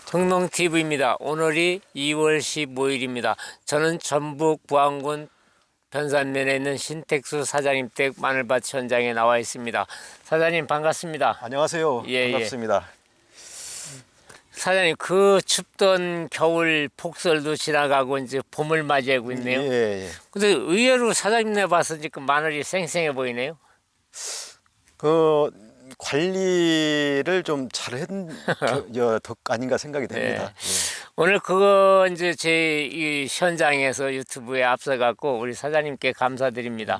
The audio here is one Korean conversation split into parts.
흥농TV입니다. 오늘이 2월 15일입니다. 저는 전북 부안군 변산면에 있는 신택수 사장님 댁 마늘밭 현장에 나와 있습니다. 사장님 반갑습니다. 안녕하세요. 예, 반갑습니다. 사장님 그 춥던 겨울 폭설도 지나가고 이제 봄을 맞이하고 있네요. 예. 근데 의외로 사장님네 봐서 지금 마늘이 쌩쌩해 보이네요. 그 관리를 좀 잘한 덕 아닌가 생각이 됩니다. 오늘 그거 이제 제 이 현장에서 유튜브에 앞서갖고 우리 사장님께 감사드립니다.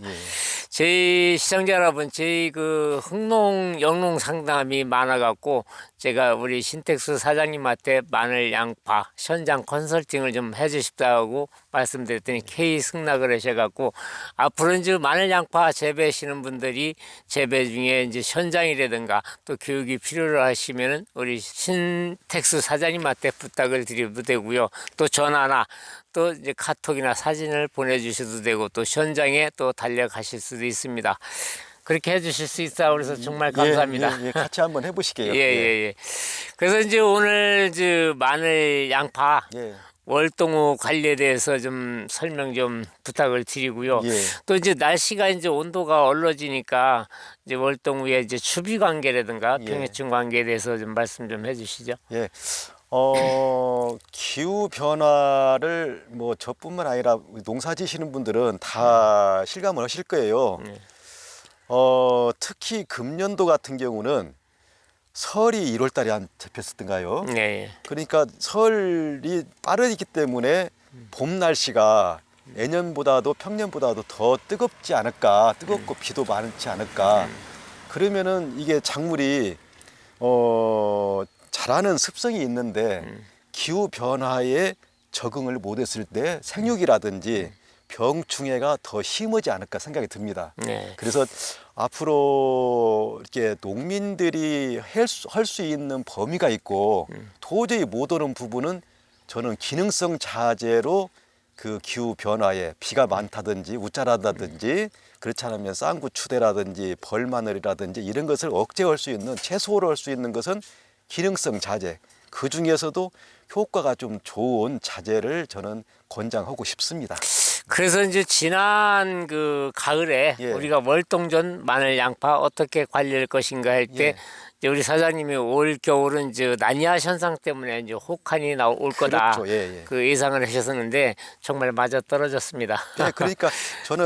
저희 시청자 여러분, 저희 그 흥농 영농 상담이 많아갖고 제가 우리 신택수 사장님한테 마늘 양파 현장 컨설팅을 좀 해주십다고 말씀드렸더니 K 승낙을 하셔갖고 앞으로 이제 마늘 양파 재배하시는 분들이 재배 중에 이제 현장이라든가 또 교육이 필요로 하시면은 우리 신택수 사장님한테 부탁을 드려도 되고요. 또 전화나 또 이제 카톡이나 사진을 보내주셔도 되고 또 현장에 또 달려가실 수도 있습니다. 그렇게 해주실 수 있어 그래서 정말 감사합니다. 예, 같이 한번 해보시게요. 예. 그래서 이제 오늘 이제 마늘 양파 월동후 관리에 대해서 좀 설명 좀 부탁을 드리고요. 또 이제 날씨가 이제 온도가 얼러지니까 이제 월동후에 이제 추비 관계라든가 병해충 관계에 대해서 좀 말씀 좀 해주시죠. 기후 변화를 뭐 저뿐만 아니라 농사 지시는 분들은 다 실감을 하실 거예요. 특히 금년도 같은 경우는 설이 1월 달에 한 잡혔었던가요? 그러니까 설이 빠르기 때문에 봄 날씨가 내년보다도 평년보다도 더 뜨겁지 않을까, 뜨겁고 비도 많지 않을까. 그러면은 이게 작물이 자라는 습성이 있는데 기후 변화에 적응을 못했을 때 생육이라든지 병충해가 더 심하지 않을까 생각이 듭니다. 그래서 앞으로 이렇게 농민들이 할 수 있는 범위가 있고 도저히 못 오는 부분은 저는 기능성 자재로 그 기후 변화에 비가 많다든지 우짜라다든지 그렇지 않으면 쌍구추대라든지 벌마늘이라든지 이런 것을 억제할 수 있는 최소화를 할 수 있는 것은 기능성 자재, 그 중에서도 효과가 좀 좋은 자재를 저는 권장하고 싶습니다. 그래서 이제 지난 그 가을에 우리가 월동전 마늘 양파 어떻게 관리할 것인가 할 때 이제 우리 사장님이 올 겨울은 이제 나니아 현상 때문에 이제 혹한이 올 거다. 그 예상을 하셨었는데 정말 맞아 떨어졌습니다. 그러니까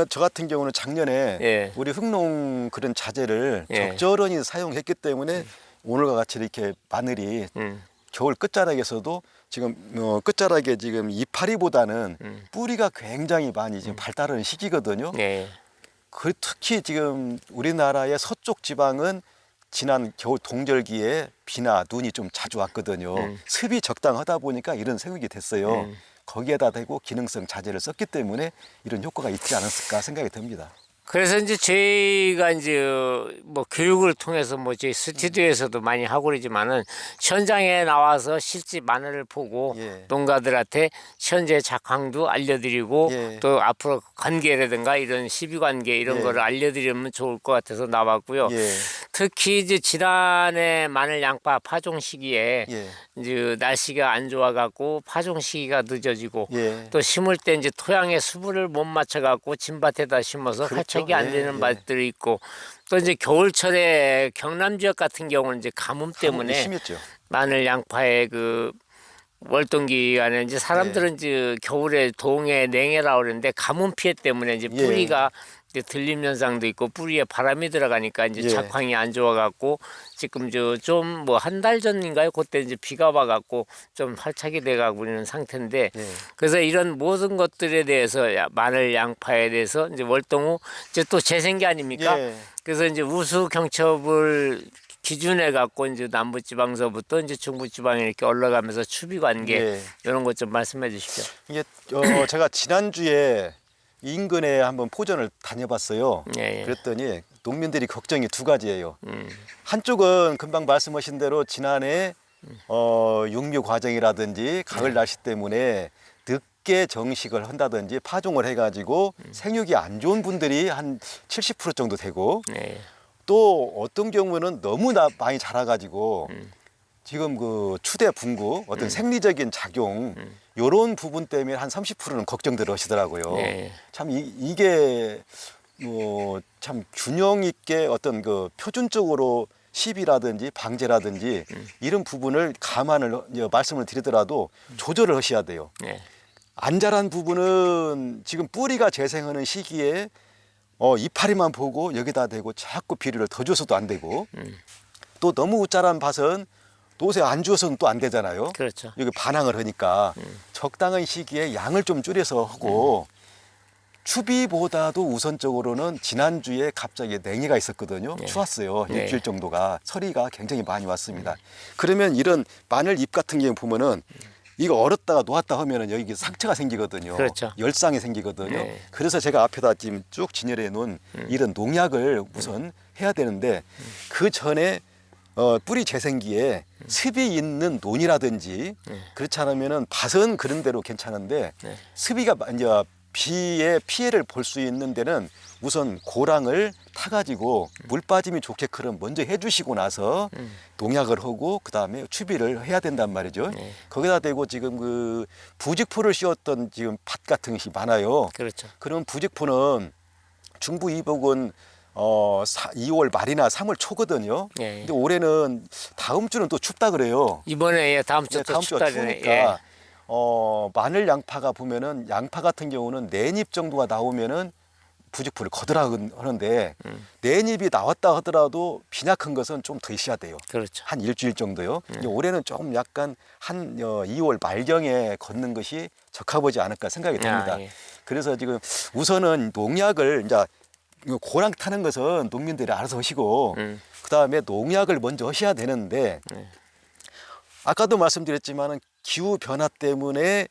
저 같은 경우는 작년에 우리 흥농 그런 자재를 적절히 사용했기 때문에 오늘과 같이 이렇게 마늘이 겨울 끝자락에서도 지금 끝자락에 지금 이파리보다는 뿌리가 굉장히 많이 지금 발달하는 시기거든요. 그 특히 지금 우리나라의 서쪽 지방은 지난 겨울 동절기에 비나 눈이 좀 자주 왔거든요. 습이 적당하다 보니까 이런 생육이 됐어요. 거기에다 대고 기능성 자재를 썼기 때문에 이런 효과가 있지 않았을까 생각이 듭니다. 그래서 이제 저희가 이제 뭐 교육을 통해서 뭐 저희 스튜디오에서도 많이 하고 그러지만은 현장에 나와서 실제 마늘을 보고 농가들한테 현재 작황도 알려드리고 또 앞으로 관계라든가 이런 시비 관계 이런 거를 알려드리면 좋을 것 같아서 나왔고요. 특히 이제 지난해 마늘 양파 파종 시기에 이제 날씨가 안 좋아갖고 파종 시기가 늦어지고 또 심을 때 이제 토양에 수분을 못 맞춰갖고 진밭에다 심어서 활착이 안 되는 밭들이 있고 또 이제 겨울철에 경남 지역 같은 경우는 이제 가뭄 때문에 심했죠. 마늘 양파의 그 월동기간에 이제 사람들은 이제 겨울에 동해 냉해라 그러는데 가뭄 피해 때문에 이제 뿌리가 이제 들림 현상도 있고 뿌리에 바람이 들어가니까 이제 작황이 안 좋아갖고 지금 좀 뭐 한 달 전인가요? 그때 이제 비가 와갖고 좀 활착이 돼가고 있는 상태인데 그래서 이런 모든 것들에 대해서 마늘 양파에 대해서 이제 월동후 이제 또 재생기 아닙니까? 그래서 이제 우수 경첩을 기준해 갖고 이제 남부지방서부터 이제 중부지방에 이렇게 올라가면서 추비 관계 이런 것 좀 말씀해 주십시오. 이게 제가 지난주에 인근에 한번 포전을 다녀봤어요. 그랬더니 농민들이 걱정이 두 가지예요. 한쪽은 금방 말씀하신 대로 지난해 육묘 과정이라든지 가을 날씨 때문에 늦게 정식을 한다든지 파종을 해가지고 생육이 안 좋은 분들이 한 70% 정도 되고 또 어떤 경우는 너무 많이 자라가지고 지금 그 추대 분구 어떤 생리적인 작용 요런 부분 때문에 한 30%는 걱정들 하시더라고요. 네. 참 이게 참 균형 있게 어떤 그 표준적으로 시비라든지 방제라든지 이런 부분을 감안을 말씀을 드리더라도 조절을 하셔야 돼요. 네. 안 자란 부분은 지금 뿌리가 재생하는 시기에 이파리만 보고 여기다 대고 자꾸 비료를 더 줘서도 안 되고 또 너무 자란 밭은 도세 안 주어서는 또 안 되잖아요. 그렇죠. 여기 반항을 하니까 적당한 시기에 양을 좀 줄여서 하고 추비보다도 우선적으로는 지난주에 갑자기 냉해가 있었거든요. 네. 추웠어요. 네. 일주일 정도가 서리가 굉장히 많이 왔습니다. 그러면 이런 마늘 잎 같은 경우 보면은 이거 얼었다가 놓았다 하면은 여기 상처가 생기거든요. 그렇죠. 열상이 생기거든요. 네. 그래서 제가 앞에다 지금 쭉 진열해 놓은 이런 농약을 우선 해야 되는데 그 전에 뿌리 재생기에 습이 있는 논이라든지 그렇지 않으면은 밭은 그런 대로 괜찮은데 네. 습이가 이제 비의 피해를 볼 수 있는 데는 우선 고랑을 타가지고 물 빠짐이 좋게 그럼 먼저 해주시고 나서 농약을 하고 그 다음에 추비를 해야 된단 말이죠. 네. 거기다 대고 지금 그 부직포를 씌웠던 지금 밭 같은 것이 많아요. 그렇죠. 그럼 부직포는 중부 이북은 2월 말이나 3월 초거든요. 예. 근데 올해는 다음 주는 또 춥다 그래요. 이번에 예, 다음 주 네, 또 다음 주가 춥다네. 추우니까 마늘 양파가 보면은 양파 같은 경우는 4잎 정도가 나오면은 부직포를 거들어 하는데 4잎이 나왔다 하더라도 빈약한 것은 좀 더 있어야 돼요. 그렇죠. 한 일주일 정도요. 이제 올해는 조금 약간 한 2월 말경에 걷는 것이 적합하지 않을까 생각이 듭니다. 예. 그래서 지금 우선은 농약을 이제 고랑 타는 것은 농민들이 알아서 하시고 그 다음에 농약을 먼저 하셔야 되는데 아까도 말씀드렸지만은 기후 변화 때문에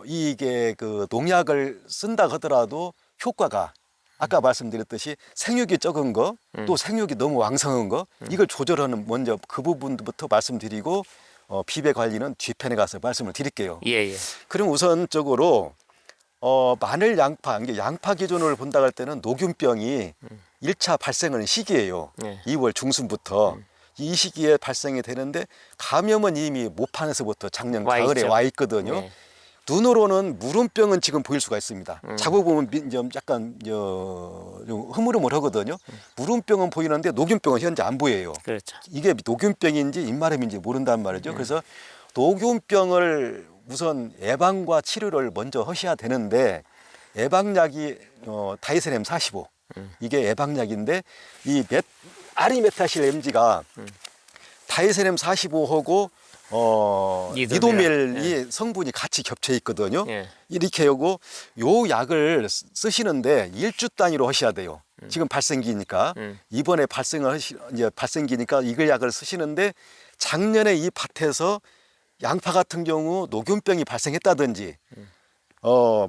이게 그 농약을 쓴다 하더라도 효과가 아까 말씀드렸듯이 생육이 적은 거 또 생육이 너무 왕성한 거 이걸 조절하는 먼저 그 부분부터 말씀드리고 비배 관리는 뒤편에 가서 말씀을 드릴게요. 예, 예. 그럼 우선적으로 마늘 양파, 이게 양파 기준으로 본다 할 때는 녹균병이 1차 발생하는 시기예요. 네. 2월 중순부터 이 시기에 발생이 되는데 감염은 이미 모판에서부터 작년 와 가을에 있죠. 와 있거든요. 네. 눈으로는 무름병은 지금 보일 수가 있습니다. 잡아보면 좀 약간 좀 흐물흐물하거든요. 무름병은 보이는데 녹균병은 현재 안 보여요. 그렇죠. 이게 녹균병인지 입마름인지 모른단 말이죠. 그래서 녹균병을 우선 예방과 치료를 먼저 하셔야 되는데 예방약이 다이세렘 45 이게 예방약인데 이 아리메타실 MG가 다이세렘 45하고 니도멜이 성분이 같이 겹쳐 있거든요. 예. 이렇게 하고 요 약을 쓰시는데 일주 단위로 하셔야 돼요. 지금 발생기니까 이번에 이제 발생기니까 이걸 약을 쓰시는데 작년에 이 밭에서 양파 같은 경우 녹균병이 발생했다든지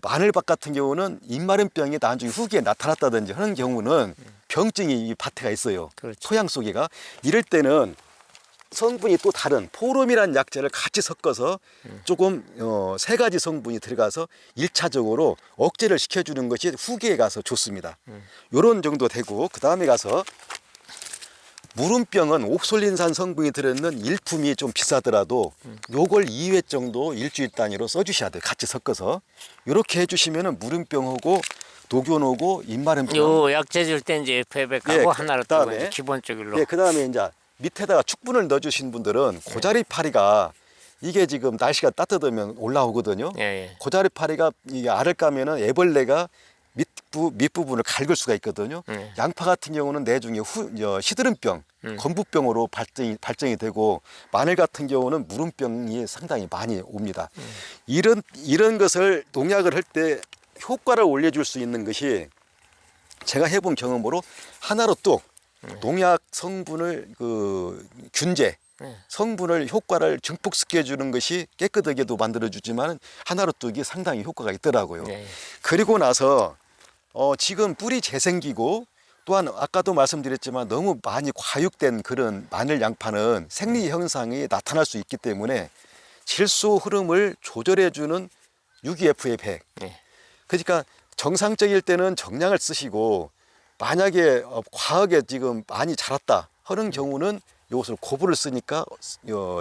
마늘밭 같은 경우는 입마름병이 나중에 후기에 나타났다든지 하는 경우는 병증이 이 밭에가 있어요. 그렇죠. 토양 속에가 이럴 때는 성분이 또 다른 포름이라는 약재를 같이 섞어서 조금 3가지 성분이 들어가서 1차적으로 억제를 시켜주는 것이 후기에 가서 좋습니다. 요런 정도 되고 그 다음에 가서 무름병은 옥솔린산 성분이 들어있는 일품이 좀 비싸더라도 요걸 2회 정도 일주일 단위로 써주셔야 돼요. 같이 섞어서 이렇게 해주시면은 무름병하고 녹균하고 입마름병 요 약재 줄 때 이제 FF하고 예, 하나로 뜨고 그다음에 이제 기본적으로. 예, 그 다음에 이제 밑에다가 축분을 넣어주신 분들은 고자리파리가 이게 지금 날씨가 따뜻하면 올라오거든요. 예, 예. 고자리파리가 이게 알을 까면은 애벌레가 밑부분을 갉을 수가 있거든요. 양파 같은 경우는 내중에 시드름병, 건부병으로 발정이 되고 마늘 같은 경우는 무름병이 상당히 많이 옵니다. 이런 것을 농약을 할 때 효과를 올려줄 수 있는 것이 제가 해본 경험으로 하나로 뚝 농약 성분을 균제 성분을 효과를 증폭시켜 주는 것이 깨끗하게도 만들어 주지만 하나로 뚝이 상당히 효과가 있더라고요. 네. 그리고 나서 지금 뿌리 재생기고 또한 아까도 말씀드렸지만 너무 많이 과육된 그런 마늘 양파는 생리 현상이 나타날 수 있기 때문에 질소 흐름을 조절해 주는 유기FA 100 네. 그러니까 정상적일 때는 정량을 쓰시고 만약에 과하게 지금 많이 자랐다 하는 경우는 이것을 고부를 쓰니까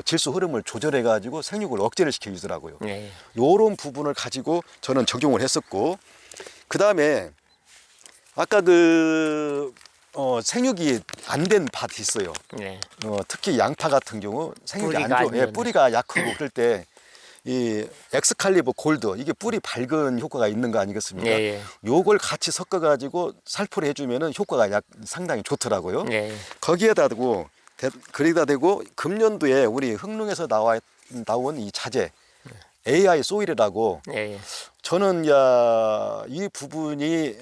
질소 흐름을 조절해 가지고 생육을 억제를 시켜주더라고요. 네. 요런 부분을 가지고 저는 적용을 했었고, 그 다음에 아까 생육이 안 된 밭이 있어요. 네. 특히 양파 같은 경우 생육이 뿌리가 안 안 좋아. 예, 좋네. 뿌리가 약하고 그럴 때 이 엑스칼리버 골드, 이게 뿌리 밝은 효과가 있는 거 아니겠습니까? 예, 예. 요걸 같이 섞어 가지고 살포를 해주면은 효과가 상당히 좋더라고요. 네. 거기에다 대고 그리다 대고 금년도에 우리 흥농에서 나온 이 자재 AI 소일이라고, 네. 저는 이 부분이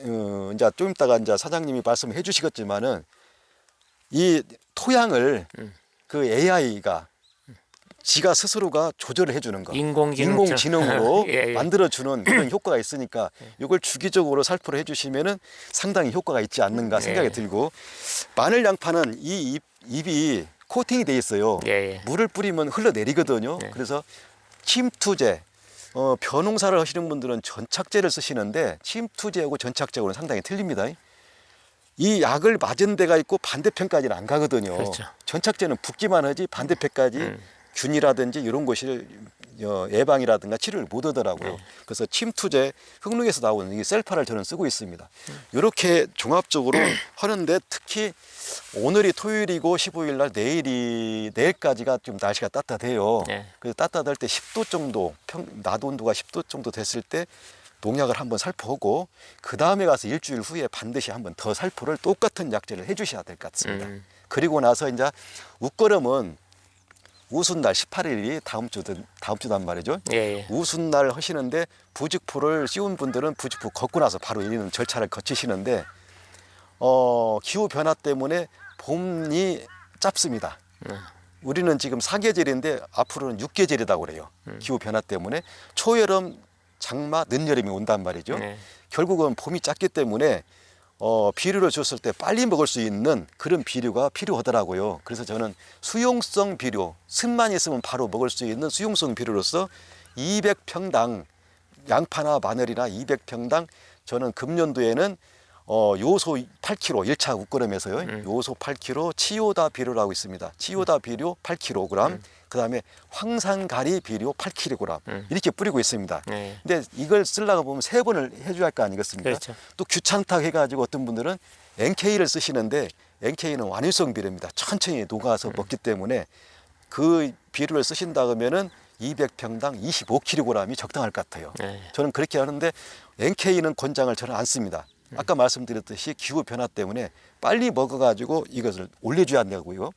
이제 좀 이따가 이제 사장님이 말씀해 주시겠지만은 이 토양을 그 AI가 지가 스스로가 조절을 해주는 거, 인공지능으로 예, 예. 만들어주는 그런 효과가 있으니까 이걸 주기적으로 살포를 해주시면은 상당히 효과가 있지 않는가 생각이 예. 들고, 마늘 양파는 이 잎이 코팅이 돼 있어요. 예, 예. 물을 뿌리면 흘러내리거든요. 예. 그래서 침투제, 벼농사를 하시는 분들은 전착제를 쓰시는데 침투제하고 전착제하고는 상당히 틀립니다. 이 약을 맞은 데가 있고 반대편까지는 안 가거든요. 그렇죠. 전착제는 붓기만 하지 반대편까지 균이라든지 이런 것을 예방이라든가 치료를 못 하더라고요. 그래서 침투제, 흥농에서 나오는 이 셀파를 저는 쓰고 있습니다. 이렇게 종합적으로 하는데, 특히 오늘이 토요일이고 15일 날 내일까지가 좀 날씨가 따뜻해요. 네. 그래서 따뜻할 때 10도 정도, 낮 온도가 10도 정도 됐을 때 농약을 한번 살포하고, 그 다음에 가서 일주일 후에 반드시 한번 더 살포를 똑같은 약제를 해주셔야 될 것 같습니다. 그리고 나서 이제 웃거름은 우순날 18일이 다음 주단 말이죠. 예, 예. 우순날 하시는데 부직포를 씌운 분들은 부직포 걷고 나서 바로 이런 절차를 거치시는데, 기후 변화 때문에 봄이 짧습니다. 우리는 지금 4계절인데 앞으로는 6계절이라고 그래요. 기후 변화 때문에 초여름, 장마, 늦여름이 온단 말이죠. 네. 결국은 봄이 짧기 때문에 비료를 줬을 때 빨리 먹을 수 있는 그런 비료가 필요하더라고요. 그래서 저는 수용성 비료, 습만 있으면 바로 먹을 수 있는 수용성 비료로서 200평당 양파나 마늘이나 200평당 저는 금년도에는 요소 8kg, 1차 웃거름에서요. 요소 8kg, 치오다 비료라고 있습니다. 치오다 비료 8kg, 그 다음에 황산가리 비료 8kg 이렇게 뿌리고 있습니다. 네. 근데 이걸 쓰려고 보면 3번을 해줘야 할 거 아니겠습니까? 그렇죠. 또 귀찮다고 해가지고 어떤 분들은 NK를 쓰시는데, NK는 완일성 비료입니다. 천천히 녹아서 먹기 때문에 그 비료를 쓰신다 그러면은 200평당 25kg이 적당할 것 같아요. 네. 저는 그렇게 하는데 NK는 권장을 저는 안 씁니다. 아까 말씀드렸듯이 기후 변화 때문에 빨리 먹어가지고 이것을 올려줘야 한다고요.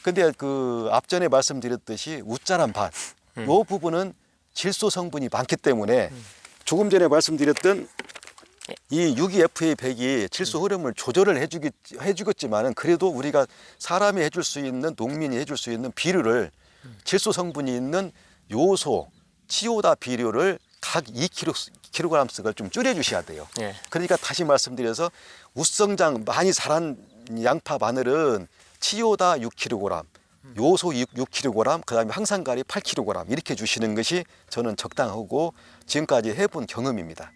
근데 그 앞전에 말씀드렸듯이 웃자란 밭, 요 부분은 질소 성분이 많기 때문에 조금 전에 말씀드렸던 이 유기FA100이 질소 흐름을 조절을 해주겠지만은, 그래도 우리가 사람이 해줄 수 있는, 농민이 해줄 수 있는 비료를, 질소 성분이 있는 요소, 치오다 비료를 각 2kg씩을 좀 줄여주셔야 돼요. 네. 그러니까 다시 말씀드려서 웃성장 많이 자란 양파, 마늘은 치오다 6kg, 요소 6kg, 그 다음에 항산가리 8kg 이렇게 주시는 것이 저는 적당하고 지금까지 해본 경험입니다.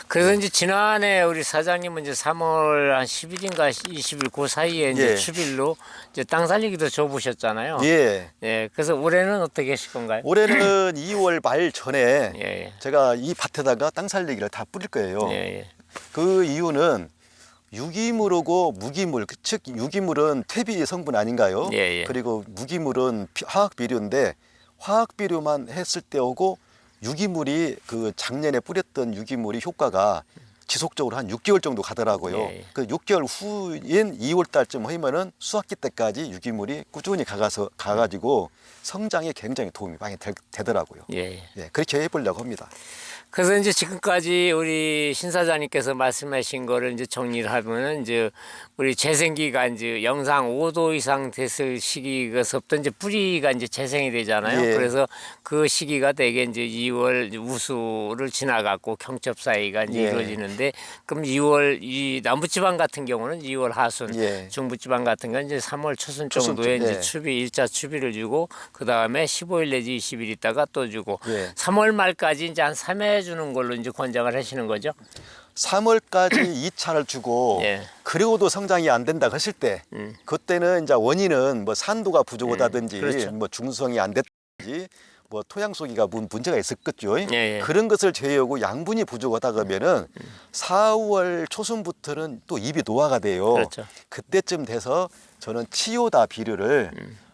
그래서 이제 지난해 우리 사장님은 이제 3월 한 10일인가 20일 그 사이에 이제 예. 추빌로 이제 땅 살리기도 줘보셨잖아요. 예. 예. 그래서 올해는 어떻게 하실 건가요? 올해는 2월 말 전에 예, 예. 제가 이 밭에다가 땅 살리기를 다 뿌릴 거예요. 예, 예. 그 이유는 유기물하고 무기물, 즉 유기물은 퇴비 성분 아닌가요? 예, 예. 그리고 무기물은 화학 비료인데, 화학 비료만 했을 때하고 유기물이 그 작년에 뿌렸던 유기물이 효과가 지속적으로 한 6개월 정도 가더라고요. 예. 그 6개월 후인 2월 달쯤 하면은 수확기 때까지 유기물이 꾸준히 가가지고 성장에 굉장히 도움이 많이 되더라고요. 예. 예, 그렇게 해보려고 합니다. 그래서 이제 지금까지 우리 신 사장님께서 말씀하신 거를 이제 정리를 하면은 이제 우리 재생기가 이제 영상 5도 이상 됐을 시기가서부터 이제 뿌리가 이제 재생이 되잖아요. 예. 그래서 그 시기가 되게 이제 2월 우수를 지나갔고 경첩 사이가 이제 예. 이루어지는데, 그럼 2월 이 남부지방 같은 경우는 2월 하순, 예. 중부지방 같은 건 이제 3월 초순 초순, 정도에 예. 이제 추비 1차 추비를 주고, 그 다음에 15일 내지 20일 있다가 또 주고, 예. 3월 말까지 이제 한 3회 주는 걸로 이제 권장을 하시는 거죠. 3월까지 2차를 주고 예. 그리고도 성장이 안 된다 했을 때 그때는 이제 원인은 뭐 산도가 부족하다든지 그렇죠. 뭐 중성이 안 됐든지 뭐 토양 속이가 문제가 있었겠죠. 예. 그런 것을 제외하고 양분이 부족하다 그러면은 4월 초순부터는 또 잎이 노화가 돼요. 그렇죠. 그때쯤 돼서 저는 치요다 비료를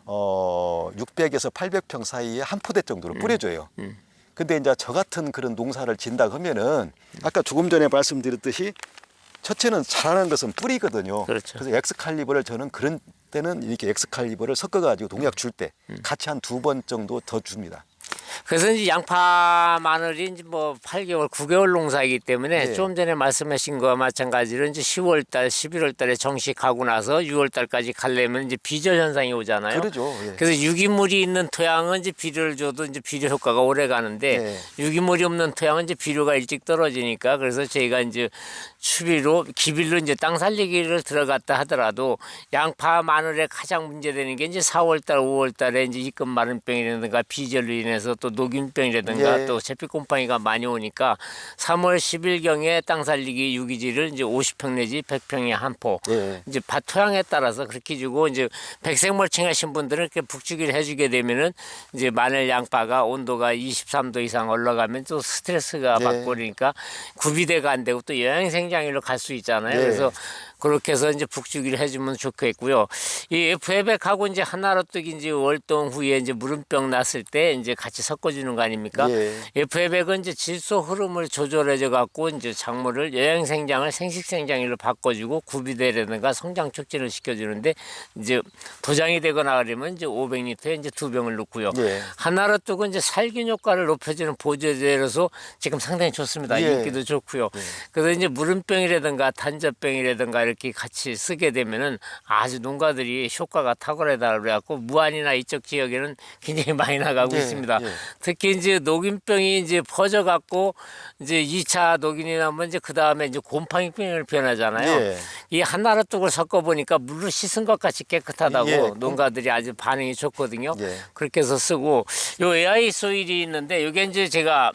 600에서 800평 사이에 한 포대 정도로 뿌려줘요. 근데 이제 저 같은 그런 농사를 진다 하면은 아까 조금 전에 말씀드렸듯이 첫째는 잘하는 것은 뿌리거든요. 그렇죠. 그래서 엑스칼리버를 저는 그런 때는 이렇게 엑스칼리버를 섞어가지고 농약 줄 때 같이 한 2번 정도 더 줍니다. 그래서 이제 양파 마늘이 이제 뭐 8개월, 9개월 농사이기 때문에 네. 좀 전에 말씀하신 거와 마찬가지로 이제 10월 달, 11월 달에 정식하고 나서 6월 달까지 가려면 이제 비절 현상이 오잖아요. 그러죠. 예. 그래서 유기물이 있는 토양은 이제 비료를 줘도 이제 비료 효과가 오래 가는데 네. 유기물이 없는 토양은 이제 비료가 일찍 떨어지니까 그래서 저희가 이제 추비로 기빌로 이제 땅 살리기를 들어갔다 하더라도 양파 마늘에 가장 문제되는 게 이제 4월 달, 5월 달에 이제 입금 마른병이라든가 비절로 인해서 또 녹균병이라든가 예. 또 채피곰팡이가 많이 오니까 3월 10일경에 땅 살리기 유기질을 이제 50평 내지 100평에 한 포. 예. 이제 밭 토양에 따라서 그렇게 주고 이제 백색 멀칭하신 분들은 이렇게 북주기를 해주게 되면은 이제 마늘 양파가 온도가 23도 이상 올라가면 또 스트레스가 예. 받고 그러니까 구비대가 안 되고 또 영양생장일로 갈 수 있잖아요. 예. 그래서 그렇게 해서 이제 북주기를 해주면 좋겠고요. 이 FA백하고 이제 하나로 뜨기 이제 월동 후에 이제 무름병 났을 때 이제 같이 섞어주는 거 아닙니까? 예. FA백은 이제 질소 흐름을 조절해줘 갖고 이제 작물을 영양생장을 생식생장일로 바꿔주고 구비대라든가 성장 촉진을 시켜주는데 이제 도장이 되거나 그러면 이제 500리터에 이제 2병을 넣고요. 예. 하나로 뜨고 이제 살균 효과를 높여주는 보조제로서 지금 상당히 좋습니다. 예. 인기도 좋고요. 그래서 이제 무름병이라든가 단접병이라든가 이렇게 같이 쓰게 되면은 아주 농가들이 효과가 탁월하다 그래갖고 무안이나 이쪽 지역에는 굉장히 많이 나가고 예, 있습니다. 예. 특히 이제 녹균병이 이제 퍼져갖고 이제 2차 녹균이 나면 이제 그 다음에 이제 곰팡이병을 변하잖아요. 예. 이 하나로 뚝을 섞어 보니까 물로 씻은 것 같이 깨끗하다고 예. 농가들이 아주 반응이 좋거든요. 예. 그렇게 해서 쓰고 요 AI 소일이 있는데 요게 이제 제가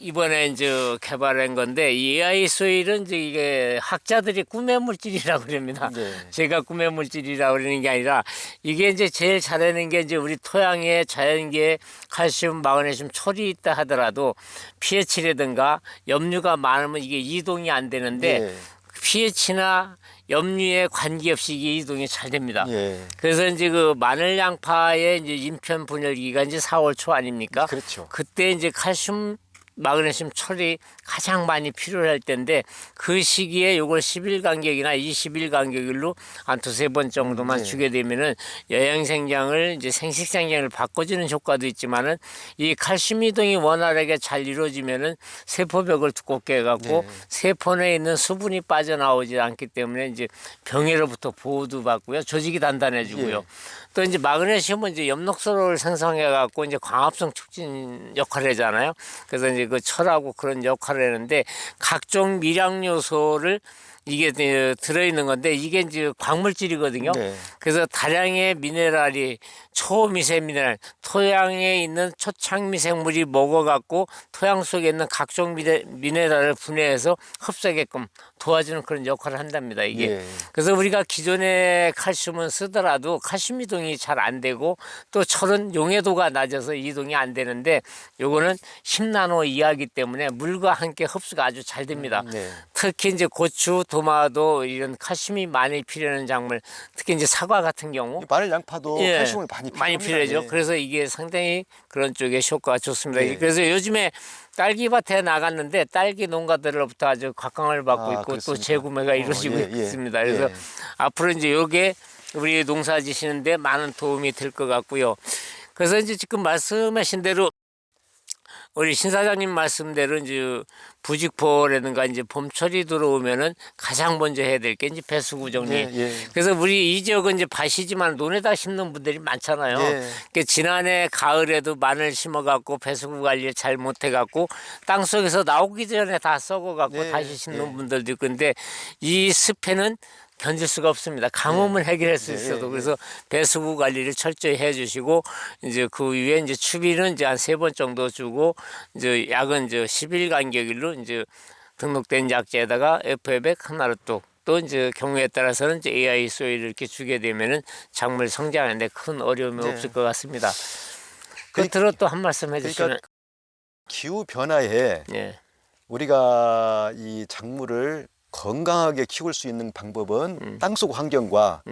이번에 이제 개발한 건데 이 AI 소일은 이제 이게 학자들이 꿈의 물질이라고 그럽니다. 네. 제가 꿈의 물질이라고 그러는 게 아니라 이게 이제 제일 잘하는 게 이제 우리 토양에 자연계에 칼슘, 마그네슘, 철이 있다 하더라도 pH라든가 염류가 많으면 이게 이동이 안 되는데 예. pH나 염류에 관계없이 이게 이동이 잘 됩니다. 예. 그래서 이제 그 마늘 양파의 이제 인편 분열기가 이제 4월 초 아닙니까? 그렇죠. 그때 이제 칼슘 마그네슘 철이 가장 많이 필요할 때인데 그 시기에 요걸 10일 간격이나 20일 간격으로 한 2-3번 정도만 네. 주게 되면은 영양생장을 이제 생식생장을 바꿔주는 효과도 있지만은 이 칼슘 이동이 원활하게 잘 이루어지면은 세포벽을 두껍게 해갖고 네. 세포 내에 있는 수분이 빠져나오지 않기 때문에 이제 병해로부터 보호도 받고요. 조직이 단단해지고요. 예. 또 이제 마그네슘은 이제 엽록소를 생성해갖고 이제 광합성 촉진 역할을 하잖아요. 그래서 이제 그 철하고 그런 역할을 하는데 각종 미량 요소를 이게 들어있는 건데 이게 이제 광물질이거든요. 네. 그래서 다량의 미네랄이 초미세 미네랄, 토양에 있는 초창미생물이 먹어갖고 토양 속에 있는 각종 미네랄을 분해해서 흡수하게끔 도와주는 그런 역할을 한답니다. 이게. 예. 그래서 우리가 기존에 칼슘은 쓰더라도 칼슘 이동이 잘 안 되고 또 철은 용해도가 낮아서 이동이 안 되는데 요거는 10나노 이하이기 때문에 물과 함께 흡수가 아주 잘 됩니다. 네. 특히 이제 고추, 도마도 이런 칼슘이 많이 필요한 작물, 특히 이제 사과 같은 경우 마늘 양파도 예, 칼슘을 많이 필요하죠. 예. 그래서 이게 상당히 그런 쪽에 효과가 좋습니다. 예. 그래서 요즘에 딸기밭에 나갔는데 딸기 농가들로부터 아주 각광을 받고 있고 그렇습니까? 또 재구매가 이루어지고 예, 예. 있습니다. 그래서 예. 앞으로 이제 요게 우리 농사 지시는데 많은 도움이 될 것 같고요. 그래서 이제 지금 말씀하신 대로 우리 신 사장님 말씀대로 이제 부직포라든가 이제 봄철이 들어오면은 가장 먼저 해야 될 게 이제 배수구 정리. 예, 예. 그래서 우리 이 지역은 이제 밭이지만 논에다 심는 분들이 많잖아요. 예. 그러니까 지난해 가을에도 마늘 심어갖고 배수구 관리 잘 못해갖고 땅 속에서 나오기 전에 다 썩어갖고 예, 다시 심는 예. 분들도 있고 근데 이 습해는 견딜 수가 없습니다. 가뭄은 해결할 수 예, 있어도 예. 그래서 배수구 관리를 철저히 해주시고 이제 그 위에 이제 추비는 이제 한 3번 정도 주고 이제 약은 이제 10일 간격으로 이제 등록된 약재에다가 FF액 하나로 또 이제 경우에 따라서는 이제 AI 소일을 이렇게 주게 되면은 작물 성장하는데 큰 어려움이 네. 없을 것 같습니다. 끝으로 또 한 말씀 해주시면. 그러니까 기후 변화에 예. 우리가 이 작물을 건강하게 키울 수 있는 방법은 땅속 환경과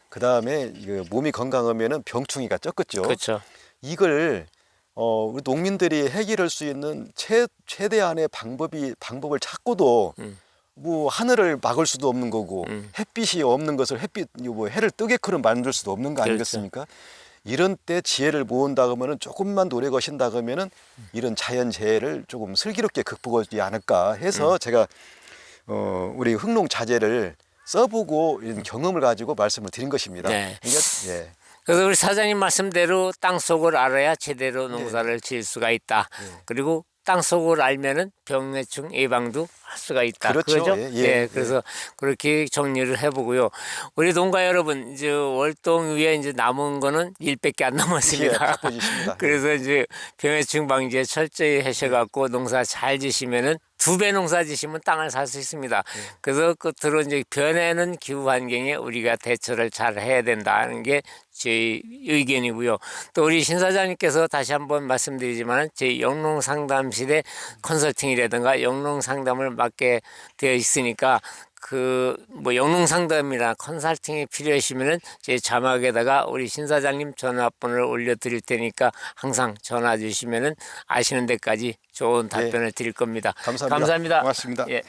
그 다음에 몸이 건강하면은 병충해가 적겠죠. 그렇죠. 이걸 우리 농민들이 해결할 수 있는 최대한의 방법을 찾고도 뭐 하늘을 막을 수도 없는 거고 햇빛이 없는 것을 해를 뜨게끔 만들 수도 없는 거 아니겠습니까? 이런 때 지혜를 모은다 그러면은 조금만 노래 거신다 그러면은 이런 자연 재해를 조금 슬기롭게 극복하지 않을까 해서 제가 우리 흥농 자재를 써보고 이런 경험을 가지고 말씀을 드린 것입니다. 네. 그러니까, 예. 그래서 우리 사장님 말씀대로 땅 속을 알아야 제대로 농사를 지을 수가 있다. 그리고 땅 속을 알면은 병해충 예방도 할 수가 있다. 그렇죠. 그죠? 예, 예, 그래서 그렇게 정리를 해보고요. 우리 농가 여러분, 이제 월동 위에 이제 남은 거는 일밖에 안 남았습니다. 예, 바쁘시십니다. 그래서 이제 병해충 방지에 철저히 하셔갖고 농사 잘 지시면은 2배 농사 지시면 땅을 살 수 있습니다. 그래서 끝으로 이제 변하는 기후 환경에 우리가 대처를 잘 해야 된다는 게 제 의견이고요. 또 우리 신 사장님께서 다시 한번 말씀드리지만 제 영농 상담실에 컨설팅이라든가 영농 상담을 맡게 되어 있으니까 뭐 영농 상담이나 컨설팅이 필요하시면은 제 자막에다가 우리 신 사장님 전화번호를 올려드릴 테니까 항상 전화 주시면은 아시는 데까지 좋은 답변을 드릴 겁니다. 감사합니다. 감사합니다. 고맙습니다. 예.